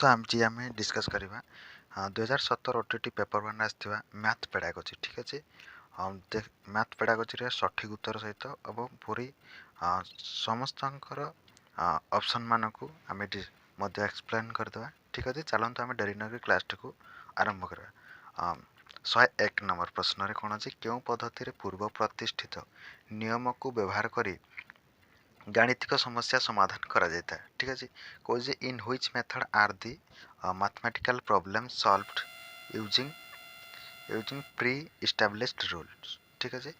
तो आम डिस्कस करवा 2017 ओटीटी पेपर वन आसथिबा मैथ पेडागोजी ठीक अच्छे मैथ पेडागोजी सठिक उत्तर सहित और पूरी समस्तंकर ऑप्शन मानक आम एक्सप्लेन करदे ठीक अच्छे चलते आम डेरी नक क्लास टी आरंभ करवा 101 नंबर प्रश्न कौन अच्छे क्यों पद्धति पूर्व प्रतिष्ठित नियम को व्यवहार करी गाणितिक समस्या समाधान करा जाता है ठीक अच्छे कौन in which method are the mathematical problem solved using using pre established rules ठीक अच्छे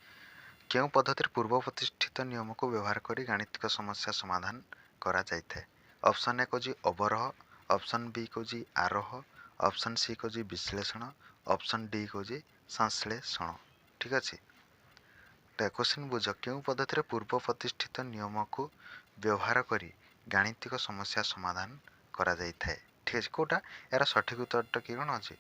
क्यों पद्धति पूर्व प्रतिष्ठित नियम को व्यवहार कर गाणितिक समस्या समाधान करा जाता है ऑप्शन ए कौन अवरोह ऑप्शन बी कौन आरोह ऑप्शन सी कौन विश्लेषण ऑप्शन डी कौन संश्लेषण ठीक अच्छे क्वेश्चन बुझ क्यों पद्धति पूर्व प्रतिष्ठित नियम को व्यवहार करी गाणितिक समस्या समाधान करा जाइए ठीक है कौटा यार सठिक उत्तर कि कौन अच्छे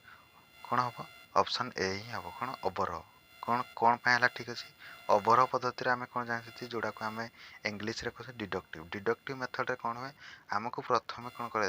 कौन हम ऑप्शन ए ही हम कौन अवरोह कौन कौन है ठीक अच्छे अवरोह पद्धति आम कौन जानते जोड़ा को आम इंग्लीश कहते डिडक्टिव डिडक्टिव मेथड कौन हुए आमको प्रथम कौन कर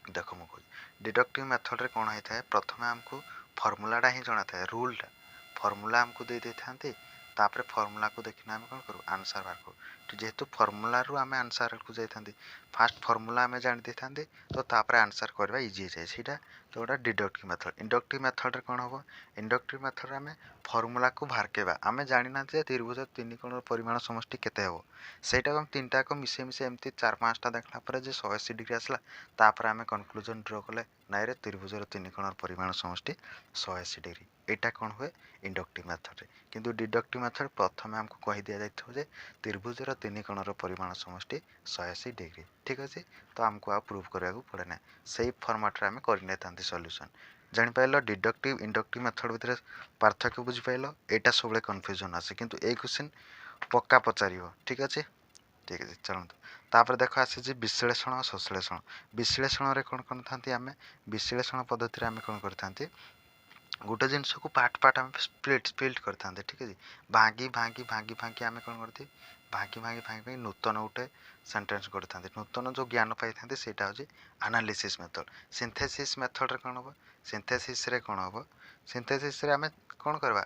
देख मुझे डिडक्टिव मेथड कौन होता है प्रथम आमको फर्मूलाटा ही जना था रूलटा फर्मूला आमको दे देते तापर फर्मूला को देखना आम कौन करूँ आंसर बाहर करूँ जेहेतु फर्मूला रू आम आंसर को जाते फास्ट फर्मूला आम जानी दे तो तापर आंसर करवा इजी हो जाए सीटा जोटा डिडक्टिव मेथड इंडक्टिव मेथड कौन हम इंडक्टिव मेथड आम फर्मूला को बाहर आम जानी ना त्रिभुज तीन कोण परिमाण समष्टि केते हो सेटा हम तीन टाक मिसे मिसे एमती 4-5टा देखला पर जे 180 डिग्री आसला तापर आम कनक्लूजन ड्र कले नाई रे त्रिभुजर तीन कोण परिमाण समष्टि 180 डिग्री एटा कौन हुए इंडक्टिव मेथड किंतु डिडक्टिव मेथड प्रथम आमको कही दि जाइए जे त्रिभुजर तीन कोणर परिमाण समष्टि 180 डिग्री ठीक अच्छे तो आमको आ प्रूव करने को पड़े ना से फर्माट आम कर सल्यूशन जापार डिडक्टिव इंडक्टिव मेथड भितर पार्थक्य बुझीपाल यहाँ सब कन्फ्यूजन आसे किंतु ए क्वेश्चन पक्का पचार ठीक अच्छे ठीक है चलते तापर देख आसी विश्लेषण और संश्लेषण विश्लेषण कौन कौन था आम विश्लेषण पद्धति आम कौन करते गोटे जिनस को पार्ट पार्ट आम स्प्लिट करते ठीक है भांगी भांगी भांगी भांगी आम कौन करते भांगी भांगी भांगी भांगी नूतन गोटे सेन्टेन्स करते नूतन जो ज्ञान पाई से हूँ एनालिसिस मेथड सिंथेसिस मेथड कौन हम सिंथेसिस कौन हम सिंथेसिस आम कौन करवा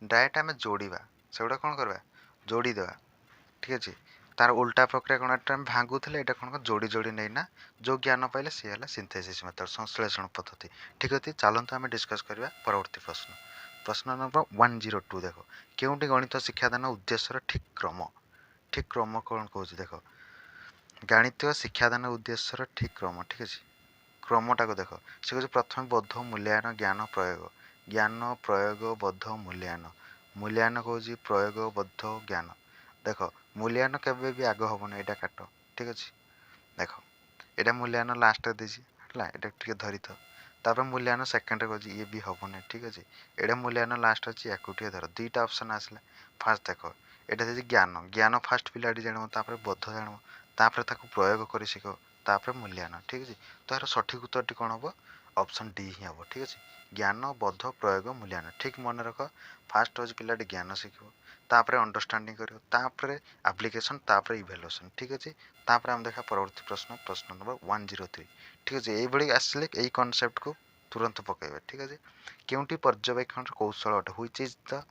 डायरेक्ट आम जोड़ा से गुड़ा कौन करवा जोड़ीदेवा ठीक अच्छे तार उल्टा प्रक्रिया कौन आम भांगुले यहाँ कौन जोड़ी जोड़ी नहीं जो ज्ञान पाइले सी है सिंथेसिस मेथड संश्लेषण पद्धति ठीक अच्छे चलते आम डिस्कस करवा परवर्ती प्रश्न प्रश्न नंबर 102 देख केउटी गणित शिक्षादान उद्देश्य ठीक क्रम कौन कौन देख गणित शिक्षादान उद्देश्य ठीक क्रम ठीक अच्छे क्रमटा को देख से कह प्रथम बोध मूल्यांकन ज्ञान प्रयोग बोध मूल्यांकन मूल्यांकन कौन प्रयोग बोध ज्ञान देख मूल्यांकन केवे भी आग हेन यहाँ काट ठीक अच्छे देख यहाँ मूल्यांकन लास्ट देसी है धरी तापर मूल्यांकन सेकेंड कह ये भी हेन ठीक अच्छे यहाँ मूल्यांकन लास्ट अच्छी या धर दुईटा ऑप्शन आसला फास्ट देख यहाँ ज्ञान ज्ञान फास्ट पिलाटी जान बोध जान तापर प्रयोग कर शिख तापर मूल्यांकन ठीक अच्छे तो यार सठिक उत्तर कौन हम ऑप्शन डी ही हम ठीक अच्छे ज्ञान बोध प्रयोग मूल्यांकन ठीक मन रख फास्ट हूँ पिलाटी ज्ञान शिख तापर अंडरस्टांडिंग कर एप्लिकेशन तापर इवैल्यूएशन ठीक अच्छे तापर आम देखा परवर्ती प्रश्न प्रश्न नंबर 103 ठीक अच्छे ये आसिले यही कनसेप्ट को तुरंत पकड़े ठीक अच्छे क्योंटी पर्यवेक्षण कौशल अटे which is the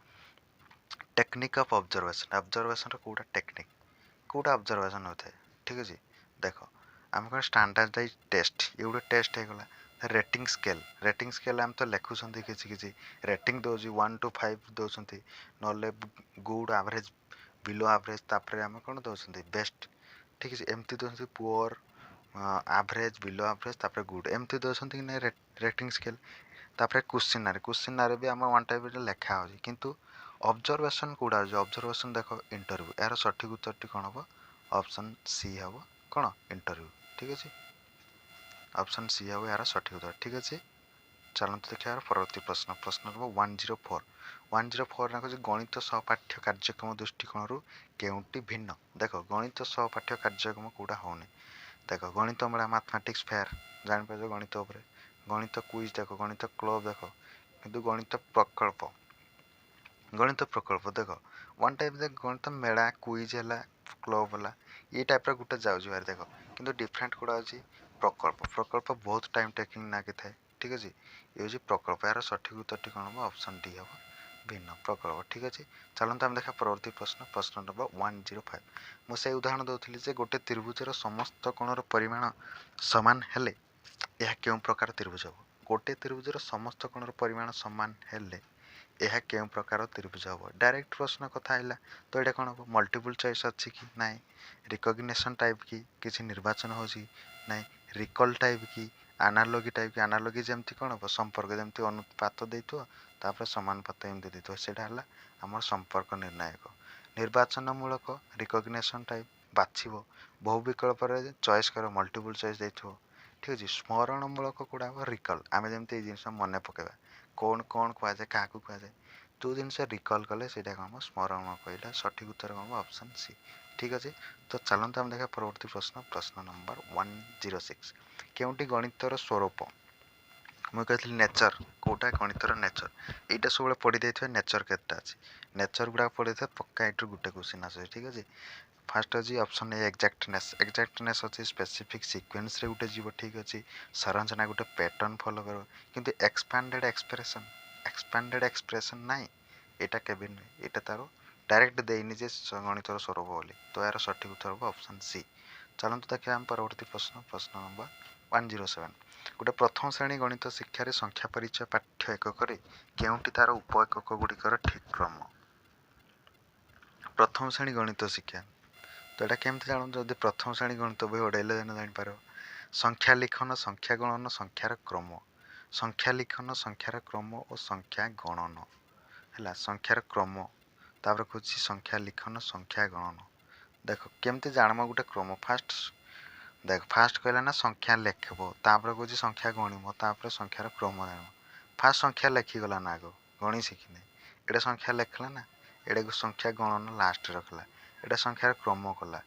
technique of observation कौटा टेक्निक कौटा ऑब्जर्वेशन होता है ठीक अच्छे देख आम कौन स्टैंडर्डाइज टेस्ट ये गोटे टेस्ट होगा रेटिंग स्केल आम तो लिखुं किसी रेटिंग दौर 1 to 5 दौरान ना गुड एवरेज बिलो एवरेज तापर आम कौन दौरान बेस्ट ठीक है एमती दौरान पुअर एवरेज बिलो एवरेज तापर गुड एमती दौरान कि ना रेटिंग स्केल तापर क्वेश्चन भी आम वन टाइप लेखा हो किंतु ऑब्जर्वेशन कौटा ऑब्जर्वेशन देख इंटरव्यू यार सठिक उत्तर कौन हम ऑप्शन सी हम कौन इंटरव्यू ठीक अच्छे ऑप्शन सी हम यार सठिक उत्तर ठीक अच्छे चलते देखिए परवर्ती प्रश्न प्रश्न नंबर 104 कह गणित सहपाठ्य कार्यक्रम दृष्टिकोण केउटी भिन्न देख गणित सहपाठ्य कार्यक्रम कौटा होने देख गणित मेला मैथमेटिक्स फेयर जापार गणित गणित क्विज देख गणित क्लब देख कि गणित प्रकल्प देख वन टाइप देख गणित मेला क्विज है क्लब है ये टाइप गोटे जाऊँ देख कि डिफरेन्ट कौटा अच्छी प्रकल्प प्रकल्प बहुत टाइम टेकिंग लगी थाए ठीक अच्छे ये हूँ प्रकल्प यार सठिक उत्तर कौन हम ऑप्शन डी हम भिन्न प्रकल्प ठीक अच्छे चलते आम देखा परवर्ती प्रश्न प्रश्न नंबर 105 मुझे उदाहरण दूसरी जे गोटे त्रिभुजर समस्त कोणर परिमाण सामान हेले यह केउं प्रकार त्रिभुज हम गोटे त्रिभुजर समस्त कोणर परिमाण सामान हेले यह केउं प्रकार त्रिभुज हम डायरेक्ट प्रश्न कथा है तो ये कौन हम मल्टीपल चॉइस अच्छी कि ना रिकग्निशन टाइप की किसी निर्वाचन हो ना रिकल टाइप की आनालोगी जमती कौन हम संपर्क जमती अनुपात देथो तापर समानुपात एमती देथो सेटा हला हमर संपर्क निर्णायक निर्वाचनमूलक रिकग्निशन टाइप बाछिबो बहु विकल्प चॉइस कर मल्टीपल चॉइस देथो ठीक अच्छे स्मरणमूलक कौड़ा हम रिकल आम जमी जिन मन पकेबा कौन कौन कहुए क्या कहुए जो जिन रिकल कले से कौन स्मरण कहला सठिक उत्तर कौन ऑप्शन सी ठीक अच्छे तो चलते आम देखा परवर्ती प्रश्न प्रश्न नंबर 106 केउंटी गणितर स्वरूप मुझे कहती नेचर कौटा गणितर नेचर यहाँ सब पढ़ी देते नेचर केटा अच्छे नेचर गुड़ा पढ़ी थे पक्का ये गोटे क्वेश्चन आस ठीक अच्छे फास्ट अच्छी ऑप्शन ए एक्जाक्टनेस अच्छी स्पेसिफिक सीक्वेंस रे गोटे जीव ठीक अच्छे संरचना गोटे पैटर्न फॉलो कर किंतु एक्सपांडेड एक्सप्रेशन नाई यहाँ केवे नुहे यहाँ तार डायरेक्ट देनी जे गणितर स्वरूप बोली तो यार सठिक उत्तर हम ऑप्शन सी चलते देखिए आम परवर्ती प्रश्न प्रश्न नंबर 107 गोटे प्रथम श्रेणी गणित शिक्षार संख्या परिचय पाठ्य एकक केउंटी तार उप एकक गुड़िकर ठीक क्रम प्रथम श्रेणी गणित शिक्षा तो यहाँ केमती जानू जब प्रथम श्रेणी गणित बही ओडाइले जापर संख्या लिखन संख्या गणन संख्यार क्रम संख्या लिखन संख्यार क्रम और संख्या गणन है संख्यार क्रम तापर कौन संख्या लिखन संख्या गणन देख केमती जानम गोटे क्रम फास्ट देख फास्ट कहला ना संख्या लिखब तापर कौन संख्या गणिम तापर संख्यार क्रम जान फास्ट संख्या लिखिगला ना आग गणी शिखिने एटा संख्या लिखला ना एटा संख्या गणन लास्ट रखला एटा संख्यार क्रम कला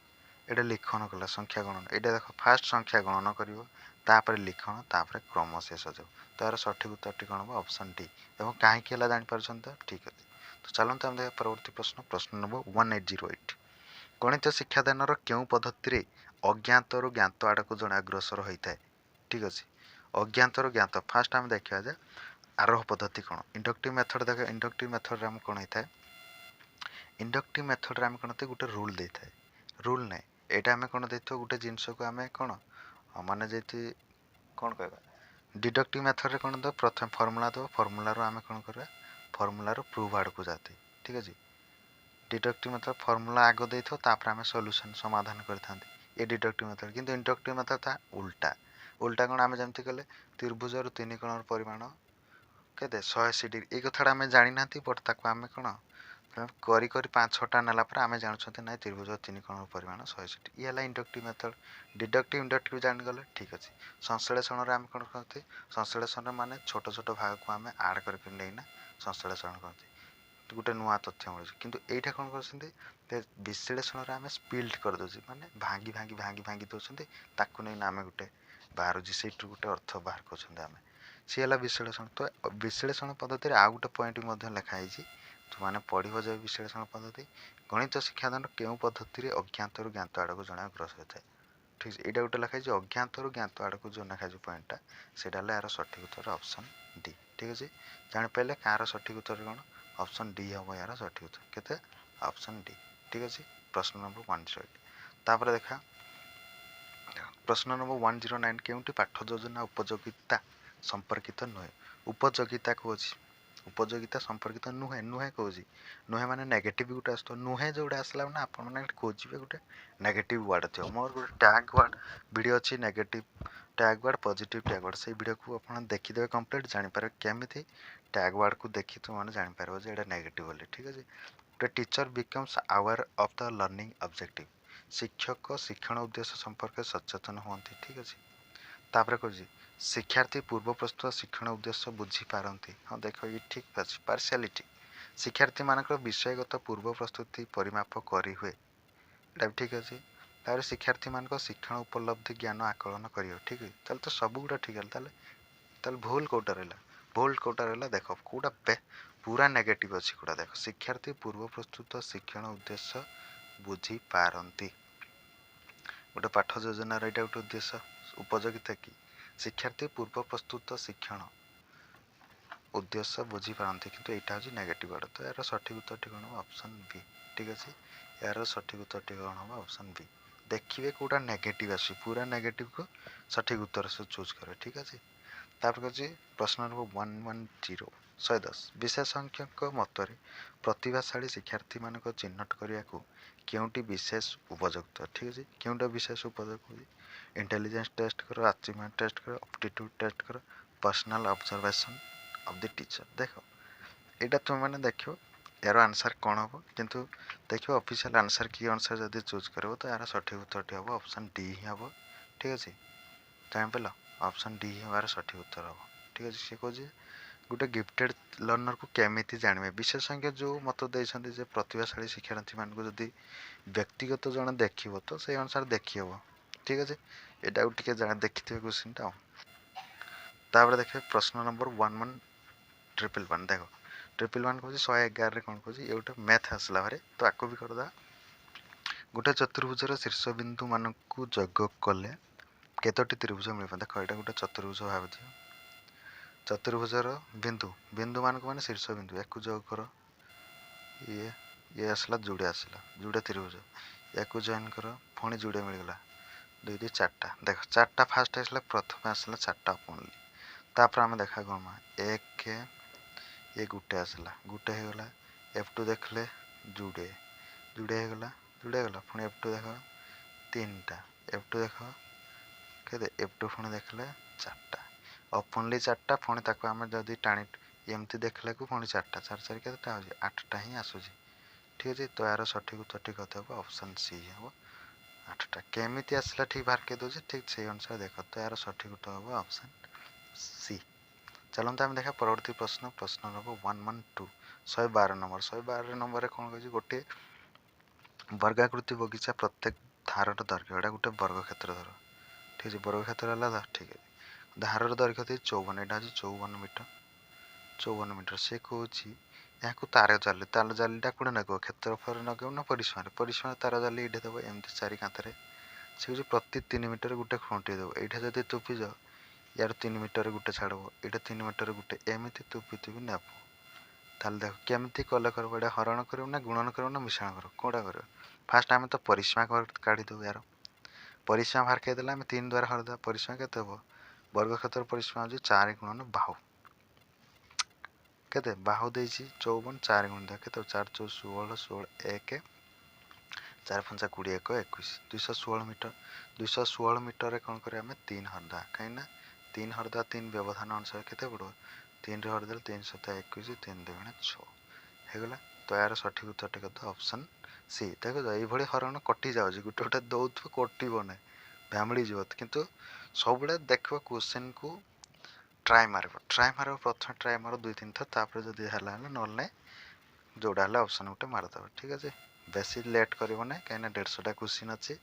एटा लिखन कला संख्या गणन एटा देख फास्ट संख्या गणन कर लिखन तापर क्रम शेष जाऊ तार सठिक उत्तर कौन हम ऑप्शन डी एवं कहीं जापर तो ठीक अच्छे तो चलते हम देखा परवर्ती प्रश्न प्रश्न नंबर 1808 गणित शिक्षादान क्यों पद्धति अज्ञात रु ज्ञात आड़ को जड़े अग्रसर होता है ठीक अच्छे अज्ञात रु ज्ञात फास्ट आम देखा जाए आरोह पद्धति कौन इंडक्टिव मेथड देख इंडक्टिव मेथड आम कौन होता है इंडक्टिव मेथड आम कौन गोटे रूल दे था रूल ना यहाँ आम कौन दे गोटे जिनस को आम कौन माने जी कौन कह डिडक्टिव मेथड रे कौन दो प्रथम फर्मूला दो फर्मूला आम कौन करवा फर्मूलार प्रूफ आड़ को जाते ठीक अच्छे डिडक्टिव मेथड फर्मूला आग दे तापर आम सॉल्यूशन समाधान करते ये डिडक्टिव मेथड किंतु इंडक्टिव मेथड था उल्टा उल्टा कौन आम जमती कले त्रिभुजर तीन कोणर परिमाण केते 180 डिग्री ये कथा आम जानी ना बट ताको आम कौन करी करी 5-6टा नाला आम जानते ना त्रिभुज तीन कोणर परिमाण 180 ये इंडक्टिव मेथड डिडक्टिव इंडक्टिव जानीगले ठीक अच्छे संश्लेषण आम कौन करते संश्लेषण माने छोट छोट भाग को आम आड करना संश्लेषण करते गोटे नुआ तथ्य मिले किंतु एटा कौन कर विश्लेषण आम स्पिल्ड कर दे माने भांगी भांगी भांगी भांगी दौरान ताकू नहीं आम गोटे बाहर से गोटे अर्थ बाहर कर सी है विश्लेषण तो विश्लेषण पद्धति आउ गोटे पॉइंट लिखाई तुमने पढ़ जो विश्लेषण पद्धति गणित शिक्षादान क्यों पद्धति अज्ञात रु ज्ञात आड़ को जड़े अग्रसर होता है ठीक है यहाँ गोटे लिखाई अज्ञात रु ज्ञात आड़ को जो लिखाई पॉइंटा से यार सठिक उत्तर ऑप्शन डी ठीक अच्छे जापारे कार सठिक उत्तर कौन ऑप्शन डी हम यार सठिक उत्तर केते ऑप्शन डी ठीक अच्छे प्रश्न नंबर 108 तापर देखा प्रश्न नंबर 109 केउंटी पाठ योजना उपयोगिता संपर्कित नुहे उपयोगिता कौन उपयोगिता संपर्कित नुहे नुहे कौन नुहे माने नेगेटिव गोटे आस नुहे जोटा आसला ना आप खोजे गोटे नेगेटिव वार्ड थी मोर गोटे टैग वार्ड वीडियो अच्छी negative tag ward positive tag ward से वीडियो को आप देखीदे कंप्लीट जापर केमी टैग वार्ड को देखी तुमने जापर जो ये नेगेटिव बोली ठीक अच्छे गोटे teacher becomes aware of the learning objective शिक्षक शिक्षण उद्देश्य संपर्क सचेतन हमें ठीक अच्छे तापर कह शिक्षार्थी पूर्व प्रस्तुत शिक्षण उद्देश्य बुझीपारती हाँ देख ये ठीक अच्छे पार्शियालिटी शिक्षार्थी मानक विषयगत पूर्व प्रस्तुति परिमाप करी हुए एटा भी ठीक अच्छे तार शिक्षार्थी मान शिक्षण उपलब्धि ज्ञान आकलन कर ठीक है ताल तो सब गुड़ा ठीक है भूल कौटा रहा भूल कौटा रहा देख कौटा पूरा नेगेटिव अच्छी कौटा देख शिक्षार्थी पूर्व प्रस्तुत शिक्षण उद्देश्य बुझीपारती गोटे पाठ योजनार यहाँ गोटे उद्देश्य ଉପଯୋଗିତା କି ଶିକ୍ଷାर्थୀ ପୂର୍ବ ପ୍ରସ୍ତୁତ ଶିକ୍ଷଣ ଉଦ୍ଦେଶ୍ୟ ବୁଝିପାରନ୍ତି କିନ୍ତୁ ଏଇଟା ହେଉଛି ନେଗେଟିଭ୍ ଆଡ଼। ତ ଏହାର ସଠିକ୍ ଉତ୍ତରଟି କ'ଣ ହେବ ଅପସନ୍ ବି। ଠିକ୍ ଅଛି, ଏହାର ସଠିକ୍ ଉତ୍ତରଟି କ'ଣ ହେବ ଅପସନ୍ ବି। ଦେଖିବେ କେଉଁଟା ନେଗେଟିଭ୍ ଆସୁଛି, ପୁରା ନେଗେଟିଭ୍କୁ ସଠିକ୍ ଉତ୍ତର ସେ ଚୁଜ୍ କରିବେ। ଠିକ୍ ଅଛି, ତାପରେ ହେଉଛି ପ୍ରଶ୍ନ ନମ୍ବର 110 110 ବିଶେଷଜ୍ଞଙ୍କ ମତରେ ପ୍ରତିଭାଶାଳୀ ଶିକ୍ଷାର୍ଥୀମାନଙ୍କ ଚିହ୍ନଟ କରିବାକୁ କେଉଁଟି ବିଶେଷ ଉପଯୁକ୍ତ। ଠିକ୍ ଅଛି, କେଉଁଟା ବିଶେଷ ଉପଯୁକ୍ତ ହେଉଛି ଇଣ୍ଟେଲିଜେନ୍ସ ଟେଷ୍ଟ କର, ଆଚିଭମେଣ୍ଟ ଟେଷ୍ଟ କର, ଆପ୍ଟିଟ୍ୟୁଡ୍ ଟେଷ୍ଟ କର, personal observation of the teacher. ଦେଖ ଏଇଟା ତୁମେମାନେ ଦେଖିବ ଏହାର ଆନ୍ସର୍ କ'ଣ ହେବ, କିନ୍ତୁ ଦେଖିବ ଅଫିସିଆଲ୍ ଆନ୍ସର୍ କି ଅନୁସାରେ ଯଦି ଚୁଜ୍ କରିବ ତ ଏହାର ସଠିକ୍ ଉତ୍ତରଟି ହେବ ଅପସନ୍ ଡି ହିଁ ହେବ। ଠିକ୍ ଅଛି, ଜାଣିପାରିଲ ଅପସନ୍ ଡି ହିଁ ହେବାର ସଠିକ୍ ଉତ୍ତର ହେବ। ଠିକ୍ ଅଛି, ସେ କହୁଛି ଗୋଟେ ଗିଫ୍ଟେଡ୍ ଲର୍ଣ୍ଣରକୁ କେମିତି ଜାଣିବେ। ବିଶେଷଜ୍ଞ ଯେଉଁ ମତ ଦେଇଛନ୍ତି ଯେ ପ୍ରତିଭାଶାଳୀ ଶିକ୍ଷାର୍ଥୀମାନଙ୍କୁ ଯଦି ବ୍ୟକ୍ତିଗତ ଜଣେ ଦେଖିବ ତ ସେଇ ଅନୁସାରେ ଦେଖିହେବ। ଠିକ୍ ଅଛି, ଏଇଟାକୁ ଟିକେ ଦେଖିଥିବେ କ୍ୱେଶ୍ଚିନ୍ଟା ଆଉ। ତାପରେ ଦେଖିବେ ପ୍ରଶ୍ନ ନମ୍ବର 11111 ଦେଖ 111 କହୁଛି 111ରେ କ'ଣ କହୁଛି ଏ ଗୋଟେ ମ୍ୟାଥ୍ ଆସିଲା ଭାରେ ତ ଆକୁ ବି କରିଦେବା। ଗୋଟେ ଚତୁର୍ଭୁଜର ଶୀର୍ଷବିନ୍ଦୁ ମାନଙ୍କୁ ଯୋଗ କଲେ କେତୋଟି ତ୍ରିଭୁଜ ମିଳିବ। ଦେଖ ଏଇଟା ଗୋଟେ ଚତୁର୍ଭୁଜ ଭାବୁଥିବ, ଚତୁର୍ଭୁଜର ବିନ୍ଦୁ ମାନଙ୍କୁ ମାନେ ଶୀର୍ଷ ବିନ୍ଦୁ, ୟାକୁ ଯୋଗ କର, ଇଏ ଆସିଲା ଯୋଡ଼େ ତ୍ରିଭୁଜ, ୟାକୁ ଜଏନ୍ କର, ପୁଣି ଯୋଡ଼େ ମିଳିଗଲା, 2 2 4ଟା। ଦେଖ 4ଟା ଫାଷ୍ଟ ଆସିଲା, ପ୍ରଥମେ ଆସିଲା 4ଟା ଓନ୍ଲି, ତାପରେ ଆମେ ଦେଖା କ'ଣ 1 ଇଏ ଗୋଟେ ଆସିଲା, ଗୋଟେ ହେଇଗଲା, F2 ଦେଖିଲେ ଯୋଡ଼େ ହେଇଗଲା, ପୁଣି F2 ଦେଖ 3ଟା, F2 ଦେଖ କେତେ, F2 ପୁଣି ଦେଖିଲେ 4ଟା, ଓପନଲି 4ଟା, ପୁଣି ତାକୁ ଆମେ ଯଦି ଟାଣି ଏମିତି ଦେଖିଲାକୁ ପୁଣି 4ଟା, 4 4 କେତେଟା ହେଉଛି 8ଟା ହିଁ ଆସୁଛି। ଠିକ୍ ଅଛି, ତ ଏହାର ସଠିକ୍ ଉତ୍ତରଟି କେତେ ହେବ ଅପସନ୍ ସି ହେବ 8ଟା। କେମିତି ଆସିଲା ଠିକ୍ ବାହାର କରି ଦେଉଛି, ଠିକ୍ ସେଇ ଅନୁସାରେ ଦେଖ, ତ ଏହାର ସଠିକ୍ ଉତ୍ତର ହେବ ଅପସନ୍ ସି। ଚାଲନ୍ତୁ ଆମେ ଦେଖିବା ପରବର୍ତ୍ତୀ ପ୍ରଶ୍ନ ନମ୍ବର 112 112 ନମ୍ବର 112 ନମ୍ବରରେ କ'ଣ କହିଛି ଗୋଟେ ବର୍ଗାକୃତି ବଗିଚା ପ୍ରତ୍ୟେକ ଧାରର ଦୈର୍ଘ୍ୟ, ଏଇଟା ଗୋଟେ ବର୍ଗକ୍ଷେତ୍ର ଧର। ଠିକ୍ ଅଛି, ବର୍ଗକ୍ଷେତ୍ର ହେଲା ଠିକ୍ ଅଛି, ଧାରର ଦୈର୍ଘ୍ୟ ଦେଇ 54, ଏଇଟା ହେଉଛି 54 ମିଟର। ସେ କହୁଛି ଏହାକୁ ତାର ଜାଲିଟା କୋଉଟା ନଗେଇବ, କ୍ଷେତ୍ରଫଳରେ ନଗେଇବ ନା ପରିସୀମାରେ ତାର ଜାଲି ଏଇଠି ଦେବ ଏମିତି ଚାରି କାନ୍ଥରେ। ସେ କହୁଛି ପ୍ରତି 3 ମିଟର ଗୋଟେ ଖୁଣ୍ଟି ଦେବ, ଏଇଟା ଯଦି ତୁପିଛ ୟାର 3 ମିଟର ଗୋଟେ ଛାଡ଼ିବ, ଏଇଟା 3 ମିଟର ଗୋଟେ, ଏମିତି ତୁପି ନେବ। ତାହେଲେ ଦେଖ କେମିତି କଲେ କରିବ, ଏଇଟା ହରଣ କରିବ ନା ଗୁଣନ କରିବ ନା ମିଶ୍ରଣ କରିବ, କୋଉଟା କରିବ। ଫାଷ୍ଟ ଆମେ ତ ପରିସୀମା କାଢ଼ିଦେବୁ, ୟାର ପରିସୀମା ବାହାର କରିଦେଲେ ଆମେ 3 ଦ୍ୱାରା ହରିଦେବା, ପରିସୀମା କେତେ ହେବ, ବର୍ଗକ୍ଷେତ୍ର ପରିସୀମା ହେଉଛି 4 ଗୁଣନ ବାହୁ, କେତେ ବାହୁ ଦେଇଛି 54, 4 ଗୁଣ ଦେବା କେତେ 4 4 16 16 1 4 5 20 1 21 216 ମିଟର। 216 ମିଟରରେ କ'ଣ କରିବା ଆମେ 3 ହରିଦେବା, କାହିଁକିନା 3 ହରିଦେବା, 3 ବ୍ୟବଧାନ ଅନୁସାରେ କେତେ ପଡ଼ିବ, 3ରେ ହରିଦେଲେ 3 7 21, 3 2 6 ହେଇଗଲା। ତ ଏହାର ସଠିକ୍ ଉତ୍ତରଟି କେତେ ଅପସନ୍ ସି। ଦେଖୁଛ ଏଇଭଳି ହରଣ କଟି ଯାଉଛି, ଗୋଟେ ଦେଉଥିବ କଟିବ ନାହିଁ, ଭାମିଳି ଯିବ, କିନ୍ତୁ ସବୁବେଳେ ଦେଖିବ କ୍ୱେଶ୍ଚିନ୍କୁ ଟ୍ରାଏ ମାରିବ, ପ୍ରଥମେ ଟ୍ରାଏ ମାର 2-3 ଥର, ତାପରେ ଯଦି ହେଲା ନହେଲେ ନାହିଁ ଯେଉଁଟା ହେଲେ ଅପସନ୍ ଗୋଟେ ମାରିଦେବ। ଠିକ୍ ଅଛି, ବେଶୀ ଲେଟ୍ କରିବ ନାହିଁ, କାହିଁକିନା 150ଟା କ୍ୱେଶ୍ଚିନ୍ ଅଛି,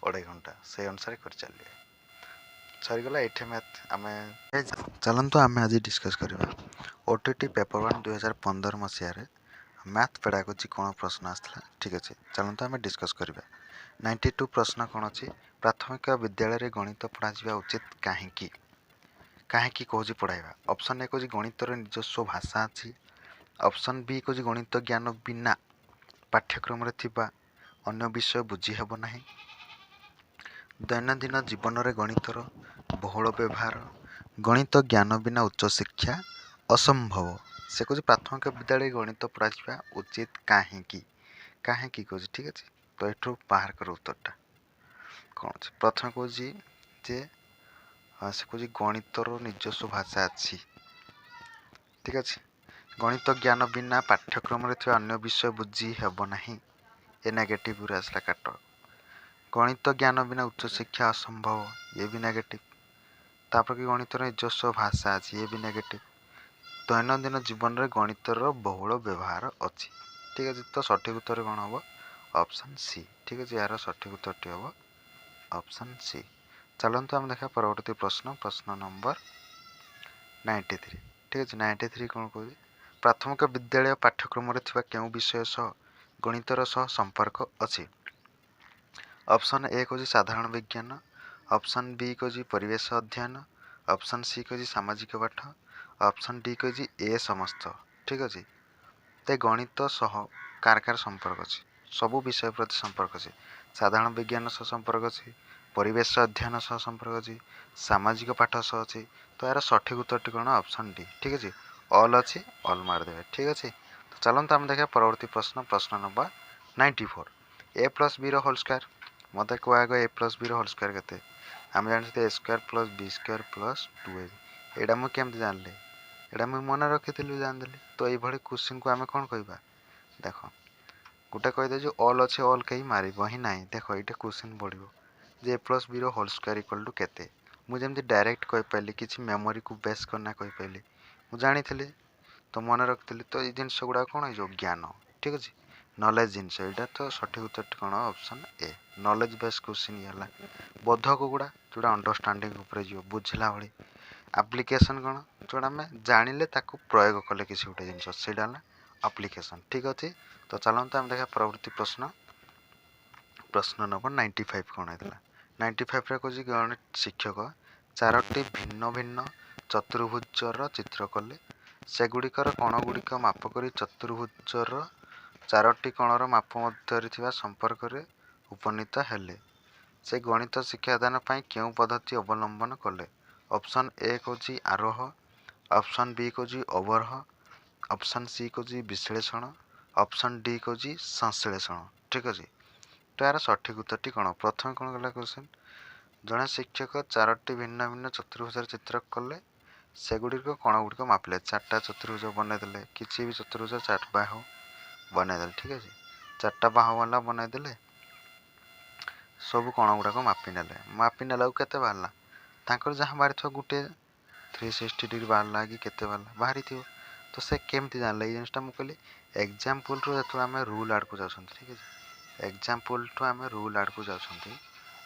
2.5 ଘଣ୍ଟା, ସେଇ ଅନୁସାରେ କରିଚାଲିବେ। ସରିଗଲା ଏଇଠି ମ୍ୟାଥ୍। ଆମେ ଚାଲନ୍ତୁ ଆମେ ଆଜି ଡିସ୍କସ୍ କରିବା OTT ପେପର୍ 1 2015 ମସିହାରେ ମ୍ୟାଥ୍ ପେଡାଗୋଜି କ'ଣ ପ୍ରଶ୍ନ ଆସିଥିଲା। ଠିକ୍ ଅଛି, ଚାଲନ୍ତୁ ଆମେ ଡିସ୍କସ୍ କରିବା। 92 ପ୍ରଶ୍ନ କ'ଣ ଅଛି, ପ୍ରାଥମିକ ବିଦ୍ୟାଳୟରେ ଗଣିତ ପଢ଼ାଯିବା ଉଚିତ କାହିଁକି କହୁଛି ପଢ଼ାଇବା। ଅପସନ୍ ଏ କହୁଛି ଗଣିତର ନିଜସ୍ୱ ଭାଷା ଅଛି, ଅପସନ୍ ବି କହୁଛି ଗଣିତ ଜ୍ଞାନ ବିନା ପାଠ୍ୟକ୍ରମରେ ଥିବା ଅନ୍ୟ ବିଷୟ ବୁଝି ହେବ ନାହିଁ, ଦୈନନ୍ଦିନ ଜୀବନରେ ଗଣିତର ବହୁଳ ବ୍ୟବହାର, ଗଣିତ ଜ୍ଞାନ ବିନା ଉଚ୍ଚଶିକ୍ଷା ଅସମ୍ଭବ। ସେ କହୁଛି ପ୍ରାଥମିକ ବିଦ୍ୟାଳୟରେ ଗଣିତ ପଢ଼ାଯିବା ଉଚିତ କାହିଁକି କହୁଛି। ଠିକ୍ ଅଛି, ତ ଏଠୁ ବାହାର କର ଉତ୍ତରଟା କ'ଣ ଅଛି। ପ୍ରଥମେ କହୁଛି ଯେ ସେ କହୁଛି ଗଣିତର ନିଜସ୍ୱ ଭାଷା ଅଛି। ଠିକ୍ ଅଛି, ଗଣିତ ଜ୍ଞାନ ବିନା ପାଠ୍ୟକ୍ରମରେ ଥିବା ଅନ୍ୟ ବିଷୟ ବୁଝି ହେବ ନାହିଁ, ଏ ନେଗେଟିଭ୍ରେ ଆସିଲା କାଟ। ଗଣିତ ଜ୍ଞାନ ବିନା ଉଚ୍ଚଶିକ୍ଷା ଅସମ୍ଭବ, ଇଏ ବି ନେଗେଟିଭ୍। ତାପରେ କି ଗଣିତର ନିଜସ୍ୱ ଭାଷା ଅଛି, ଇଏ ବି ନେଗେଟିଭ୍। ଦୈନନ୍ଦିନ ଜୀବନରେ ଗଣିତର ବହୁଳ ବ୍ୟବହାର ଅଛି। ଠିକ୍ ଅଛି, ତ ସଠିକ୍ ଉତ୍ତର କ'ଣ ହେବ ଅପସନ୍ ସି। ଠିକ୍ ଅଛି, ଏହାର ସଠିକ୍ ଉତ୍ତରଟି ହେବ ଅପସନ୍ ସି। ଚାଲନ୍ତୁ ଆମେ ଦେଖିବା ପରବର୍ତ୍ତୀ ପ୍ରଶ୍ନ ନମ୍ବର 93। ଠିକ୍ ଅଛି, 93 କ'ଣ କହୁଛି, ପ୍ରାଥମିକ ବିଦ୍ୟାଳୟ ପାଠ୍ୟକ୍ରମରେ ଥିବା କେଉଁ ବିଷୟ ସହ ଗଣିତର ସହ ସମ୍ପର୍କ ଅଛି। ଅପସନ୍ ଏ କହୁଛି ସାଧାରଣ ବିଜ୍ଞାନ, ऑप्शन बी को जी परिवेश अध्ययन, ऑप्शन सी को जी सामाजिक पाठ, ऑप्शन डी को जी ए समस्त। ठीक अच्छे। ते गणित सह कार कार संपर्क अच्छे, सबू विषय प्रति संपर्क अच्छे, साधारण विज्ञान सह संपर्क अच्छे, परिवेश अध्ययन सह संपर्क अच्छे, सामाजिक पाठ सह अच्छे। तो यार सठिक उत्तर कौन ऑप्शन डी। ठीक अच्छे, ऑल अच्छे, ऑल मारदेवे। ठीक अच्छे। तो चलते आम देखा परवर्ती प्रश्न, प्रश्न number 94। A plus B whole square, मत कह A plus B whole square के आम जानते A square plus B square plus 2ab। यहाँ मुझे केमती जानली, यहाँ मुझे मन रखी जानदेली। तो ये क्वेश्चन को आम कौन कह देख गोटे कहीदे जो ऑल अच्छे, ऑल कहीं मार ही ना। देख ये क्वेश्चन पड़ो जे A plus B whole square equal to केते। मुझे डायरेक्ट कहीपरि कि मेमोरी को बेस करना कहीपरि मुझे जानी तो मन रखी। तो ये जिनस गुड़ा कौन हो ज्ञान। ठीक अच्छे, नॉलेज जिनस यहाँ। तो सठिक उत्तर कौन option A, knowledge base question ये है। बोधक गुड़ा जोड़ा अंडरस्टांडिंग उपरे जो बुझला भाई। एप्लिकेशन कौन जोड़ा आम जानिले ताकू प्रयोग कले किसी गोटे जिनस से एप्लिकेशन। ठीक अच्छे। तो चलते आम देखा परवर्ती प्रश्न, प्रश्न नंबर 95 कौन है। 95 कौन गणित शिक्षक चारोटी भिन्न भिन्न चतुर्भुजर चित्र कले, सेगुड़िकर कणगुड़िक माप कर चतुर्भुजर चारोटी कणर माप मध्य संपर्क उपनीत हेले, से गणित शिक्षादान क्यों पद्धति अवलंबन कले। ऑप्शन ए कौन आरोह, ऑप्शन बी कौन अवरोह, ऑप्शन सी कौन विश्लेषण, ऑप्शन डी कौन संश्लेषण। ठीक अच्छे। तो यार सठिक उत्तर कौन, प्रथम कौन गला क्वेश्चन जड़े शिक्षक चारोटी भिन्न भिन्न चतुर्भुज चित्र कले, सेगुड़िक कणगुड़िक मापिले, चार्टा चतुर्भुज बनईदे, किसी भी चतुर्भुज चार बाहु बनईदे। ठीक अच्छे, चार्टा बाहु वाला बनईदे, सब कण गुड़ाक मापिने केते बाहर तांकर जहाँ बाहरी थो गोटे 360 डिग्री बाहर कि केते बाहरी थो। तो से केमती जानले ये जिनटा मुझे कहली एग्जाम्पल जो आम रूल आड़ को जाऊँ। ठीक है, एग्जाम्पल टू आम रूल आड़ को जाऊँ।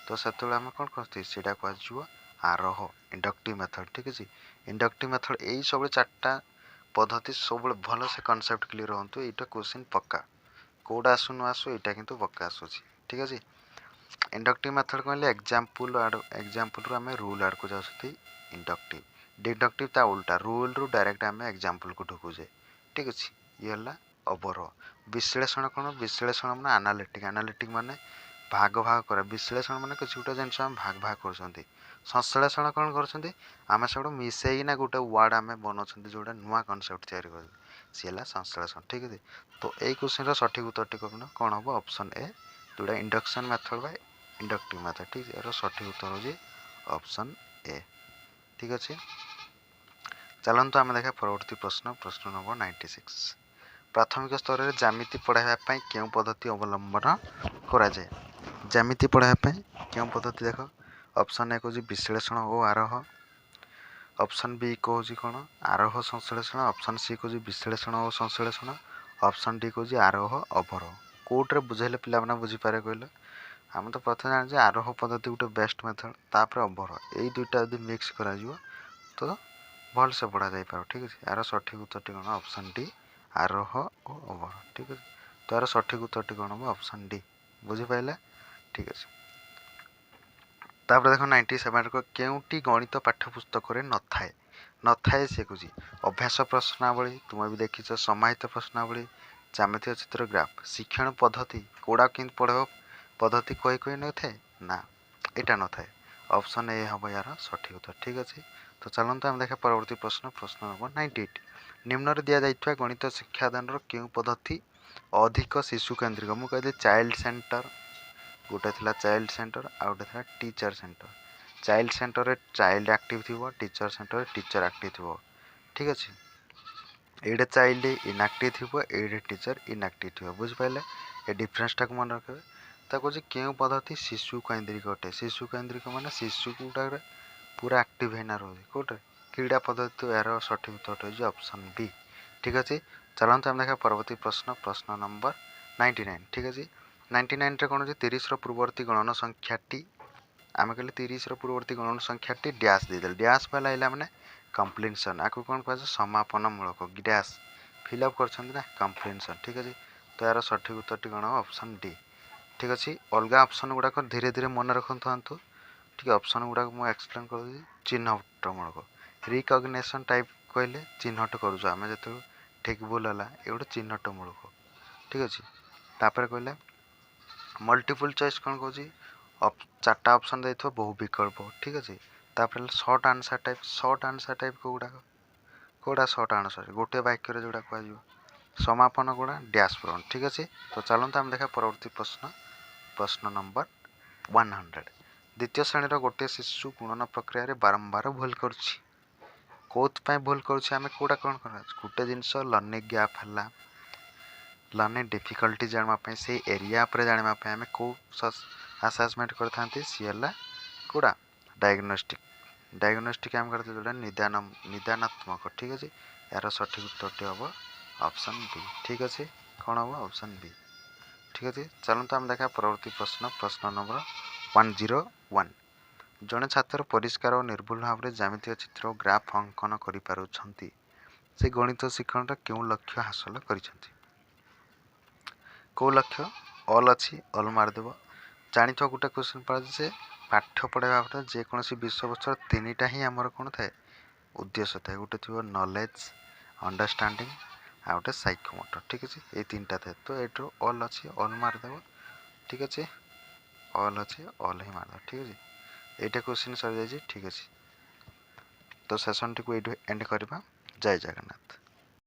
तो से आम कौन कहते सीटा कह आरोह, इंडक्टिव मेथड। ठीक अच्छे, इंडक्टिव मेथड यही सब चार्टा पद्धति सब भल से कनसेप्ट क्लीयर हूँ। यहाँ क्वेश्चन पक्का कौटा आसु न आसु यहाँ कितु पक्का आसूसी। ठीक अच्छे। इंडक्टिव मेथड कहले एग्जाम्पल आम रूल आड़ को जाऊँ। इंडक्टिव डिडक्टिव ता उल्टा, रूल रु डायरेक्ट आम एग्जाम्पल को ढुकुचे। ठीक अच्छे, ये है अवरोह। विश्लेषण कौन, विश्लेषण माने एनालिटिक, एनालिटिक माने भाग भाग कर, विश्लेषण माने किसी गोटे जिन भाग भाग कर। संश्लेषण कौन कर आम सब मिसेना गोटे वर्ड आम बनाऊँ जोटा नुआ कनसेप्ट तैयारी कर, सी है संश्लेषण। ठीक है। तो यही क्वेश्चन सठिक उत्तर कौन हम ऑप्शन ए जोटा induction method by inductive method. ठीक है, यार सठिक उत्तर हो ऑप्शन ए। ठीक अच्छे। चलते आम देखा परवर्ती प्रश्न, प्रश्न नंबर 96। प्राथमिक स्तर में ज्यामिति पढ़ाइवाई क्यों पद्धति अवलंबन कराए। ज्यामिति पढ़ाइवाई क्यों पद्धति देख, ऑप्शन ए कौन विश्लेषण और आरोह, ऑप्शन बी कौन कौन आरोह संश्लेषण, ऑप्शन सी कौन विश्लेषण और संश्लेषण, ऑप्शन डी कौन आरोह अवरोह। कौटे बुझेले पिला बुझीपारे कहले, आम तो प्रथम जाने आरोह पद्धति गोटे बेस्ट मेथड, तापर अवरोह, यही दुईटा यदि मिक्स कर तो भल से पढ़ा जापर। ठीक है, यार सठिक उत्तर कौन ऑप्शन डी आरोह और अवरोह। ठीक है, तो यार सठिक उत्तर कौन हम ऑप्शन डी। बुझीपारे। ठीक अच्छे। तापर देख 97 को केउटी गणित पाठ्यपुस्तक न थाए, न थाए सी कौच अभ्यास प्रश्नावली, तुम भी देखिच समाहित प्रश्नावली, ज्यामितीय चित्र ग्राफ, शिक्षण पद्धति कौड़ा कि पढ़े पद्धति कही न थाए ना, यहाँ न थाए। ऑप्शन ए हम यार सठिक उत्तर। ठीक अच्छे। तो चलते आम देखा परवर्ती प्रश्न, प्रश्न नंबर 98। निम्न दि जाइए गणित शिक्षादान क्यों पद्धति अधिक शिशु केन्द्रिक। मुझे कहली चाइल्ड सेंटर, गोटे थी चाइल्ड सेंटर आ गोटे थी teacher centre. Child centre child active थी, टीचर सेंटर टीचर एक्टिव थी। ठीक अच्छे, ये चाइल्ड इनएक्टिव थी, ये टीचर इनएक्टिव थी। बुझिपारे, ये डिफरेन्सटा को मन रखे। तो कौन क्यों पद्धति शिशु केन्द्रिक अटे, शिशु केन्द्रिक मान शिशु गुटा पूरा एक्टिव होना रोचे कौटे क्रीड़ा पद्धति। तो यार सठिक उत्तर हो ऑप्शन बी। ठीक अच्छे। चलते आम देखा परवर्ती प्रश्न, प्रश्न नंबर 99। ठीक अच्छे। 99 कौन हो 30 पूर्ववर्ती गणन संख्याटी, आम कहले 30 पूर्ववर्ती गणन संख्याटी डैश देदेल, डैश वाला आइला मैंने कंप्लीशन, आपको कौन कह समापन मूलक डैश फिलअप कर कंप्लीशन। ठीक अच्छे। तो यार सठिक उत्तर कौन ऑप्शन डी। ठीक अच्छे। अलग ऑप्शन गुड़ाक धीरे धीरे मन रखु। ठीक ऑप्शन गुड़ा को मुझे एक्सप्लेन कर दूँ चिन्हट मूलक रिकग्निशन टाइप कहले चिन्हट करूँ आम जो ठीक भूल है ये गोटे चिन्हट मूलक ठीक अच्छे तापर कहले मल्टीपल चॉइस कौन कह चार्टा ऑप्शन दे बहु विकल्प ठीक अच्छे तापर शॉर्ट आंसर टाइप कौड़ा कौड़ा शॉर्ट आंसर गोटे वाक्य जोड़ा कह समापन गुड़ा डैश पूरण ठीक अच्छे तो चलते आम देखा परवर्ती प्रश्न नंबर 100 द्वितीय श्रेणी गोटे शिशु गुणन प्रक्रिया बारंबार भूल करुच्ची कौन भूल करुच्ची आम कौटा कौन कर गोटे जिनस लर्निंग गैप है लर्निंग डिफिकल्टी जानापी से एरिया पर जानापी आम कौ आसेसमेंट करते सी है कौड़ा डायग्नोस्टिक आम करते जोड़ा निदानात्मक ठीक अच्छे यार सठिक उत्तर हम ऑप्शन बी ठीक अच्छे कौन हम ऑप्शन बी ठीक अच्छे चलते आम देखा परवर्ती प्रश्न नंबर 101 जड़े छात्र परिष्कार और निर्भुल भाव में ज्यामितीय चित्र और ग्राफ अंकन करिपारुछंती से गणित शिक्षण क्यों लक्ष्य हासिल करिछंती कौ लक्ष्य ऑल अच्छी ऑल मारदेव जानी गोटे क्वेश्चन पड़ा से पाठ पढ़ाइबा जेकोसी विषय वस्तु तीनटा ही आमर कौन थाए उद्देश्य थाए गोटे थी नॉलेज अंडरस्टैंडिंग आ गोटे साइकोमोटर ठीक अच्छे ये तीनटा थाए तो ये ऑल अच्छी ऑल मारदेव ठीक अच्छे ऑल अच्छे ऑल ही मारदेव ठीक अच्छे एटा क्वेश्चन सर जाइए ठीक अच्छे तो सेशन टी को एंड करवा जय जगन्नाथ।